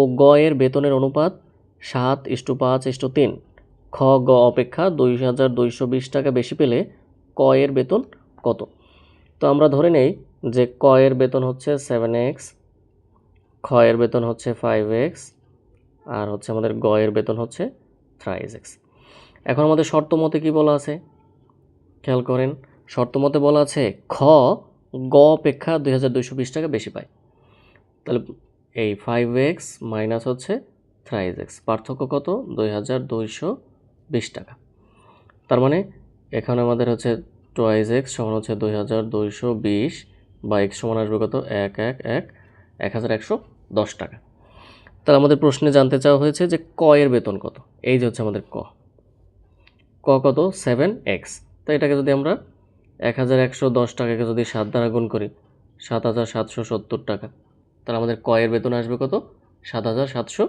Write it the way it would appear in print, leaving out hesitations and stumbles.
ও গ এর বেতনের অনুপাত 7:5:3। খ গ অপেক্ষা 2220 টাকা বেশি পেলে ক এর বেতন কত? তো আমরা ধরে নেই যে ক এর বেতন হচ্ছে 7x, খ এর বেতন হচ্ছে 5x, আর হচ্ছে আমাদের গ এর বেতন হচ্ছে 3x। এখন আমাদের শর্ত মতে কি বলা আছে খেয়াল করেন। শর্ত মতে বলা আছে খ গ অপেক্ষা 2220 টাকা বেশি পায়। তাহলে এই 5x মাইনাস হচ্ছে 3x, পার্থক্য কত? 2220 টাকা। তার মানে এখানে আমাদের হচ্ছে 2x সমান হচ্ছে 2220 বা x সমান আসবে কত? 1110 টাকা। তাহলে আমাদের প্রশ্নে জানতে চাওয়া হয়েছে যে ক এর বেতন কত। এই যে হচ্ছে আমাদের ক কত? 7x। তো এটাকে যদি আমরা 1110 টাকাকে যদি 7 দ্বারা গুণ করি, 7770 টাকা। তাহলে আমাদের ক এর বেতন আসবে কত? 7770